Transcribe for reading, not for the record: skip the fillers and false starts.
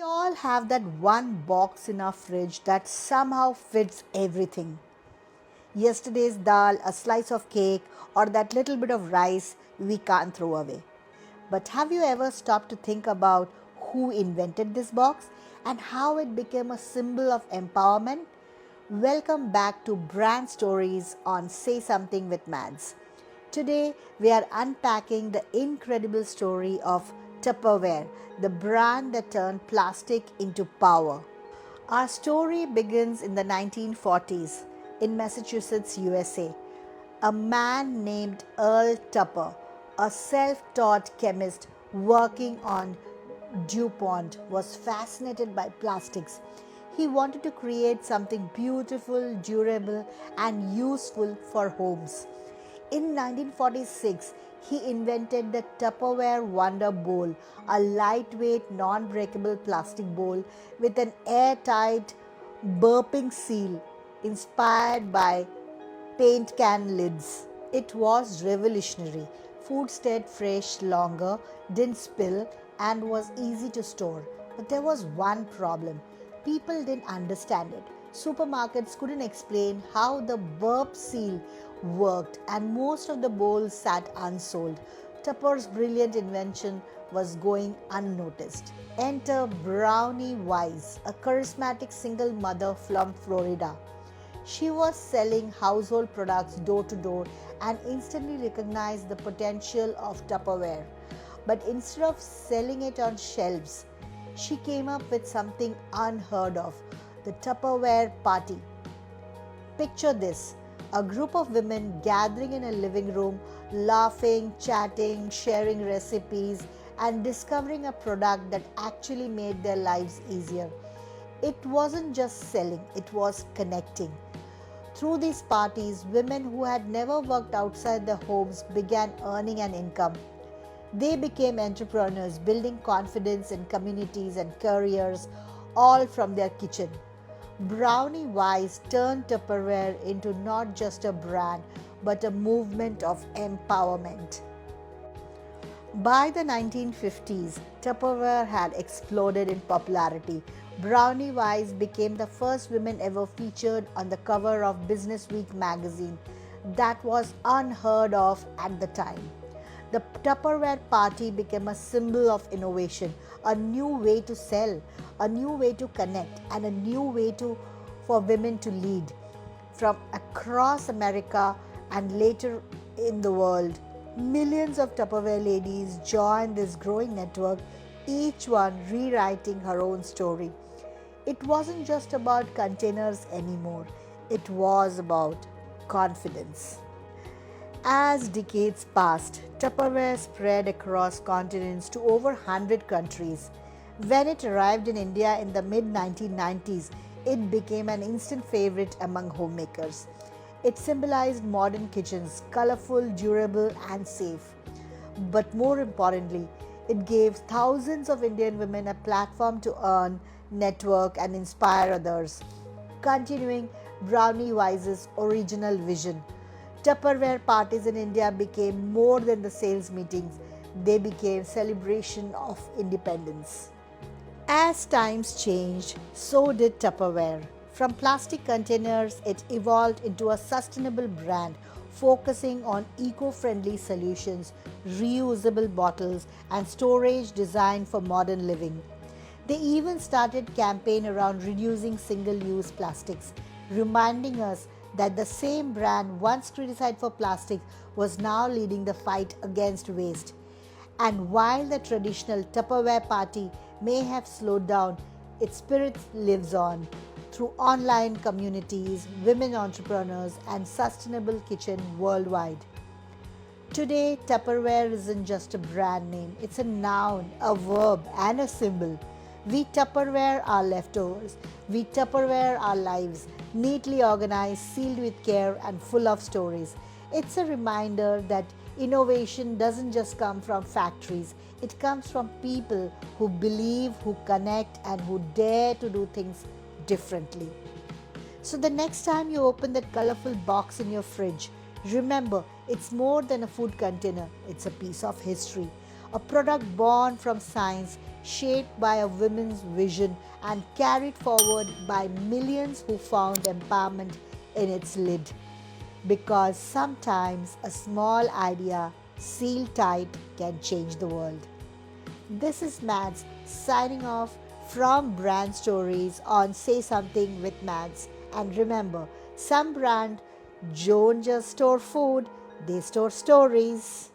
all have that one box in our fridge that somehow fits everything. Yesterday's dal, a slice of cake, or that little bit of rice we can't throw away. But have you ever stopped to think about who invented this box and how it became a symbol of empowerment? Welcome back to Brand Stories on Say Something with Mads. Today, we are unpacking the incredible story of Tupperware, the brand that turned plastic into power. Our story begins in the 1940s in Massachusetts, USA. A man named Earl Tupper, a self taught chemist working on DuPont, was fascinated by plastics. He wanted to create something beautiful, durable, and useful for homes. In 1946, he invented the Tupperware Wonder Bowl, a lightweight, non breakable plastic bowl with an airtight, burping seal inspired by paint can lids. It was revolutionary. Food stayed fresh longer, didn't spill, and was easy to store. But there was one problem: people didn't understand it. Supermarkets couldn't explain how the burp seal worked, and most of the bowls sat unsold. Tupper's brilliant invention was going unnoticed. Enter Brownie Wise, a charismatic single mother from Florida. She was selling household products door to door and instantly recognized the potential of Tupperware. But instead of selling it on shelves, she came up with something unheard of: the Tupperware party. Picture this: a group of women gathering in a living room, laughing, chatting, sharing recipes, and discovering a product that actually made their lives easier. It wasn't just selling, it was connecting. Through these parties, women who had never worked outside their homes began earning an income. They became entrepreneurs, building confidence in communities and careers, all from their kitchen. Brownie Wise turned Tupperware into not just a brand, but a movement of empowerment. By the 1950s, Tupperware had exploded in popularity. Brownie Wise became the first woman ever featured on the cover of Business Week magazine. That was unheard of at the time. The Tupperware party became a symbol of innovation, a new way to sell, a new way to connect, and a new way for women to lead. From across America and later in the world, millions of Tupperware ladies joined this growing network, each one rewriting her own story. It wasn't just about containers anymore, it was about confidence. As decades passed, Tupperware spread across continents to over 100 countries. When it arrived in India in the mid 1990s, it became an instant favorite among homemakers. It symbolized modern kitchens, colorful, durable, and safe. But more importantly, it gave thousands of Indian women a platform to earn, network, and inspire others. Continuing Brownie Wise's original vision, Tupperware parties in India became more than the sales meetings, they became celebration of independence. As times changed, so did Tupperware. From plastic containers, it evolved into a sustainable brand focusing on eco-friendly solutions, reusable bottles, and storage designed for modern living. They even started campaign around reducing single-use plastics, reminding us that the same brand once criticized for plastic was now leading the fight against waste. And while the traditional Tupperware party may have slowed down, its spirit lives on through online communities, women entrepreneurs, and sustainable kitchen worldwide. Today, Tupperware isn't just a brand name, it's a noun, a verb, and a symbol. We Tupperware our leftovers. We Tupperware our lives, neatly organized, sealed with care, and full of stories. It's a reminder that innovation doesn't just come from factories, it comes from people who believe, who connect, and who dare to do things differently. So the next time you open that colorful box in your fridge, remember it's more than a food container, it's a piece of history, a product born from science, shaped by a woman's vision and carried forward by millions who found empowerment in its lid. Because sometimes a small idea sealed tight can change the world. This is Mads signing off from Brand Stories on Say Something with Mads. And remember, some brand don't just store food, they store stories.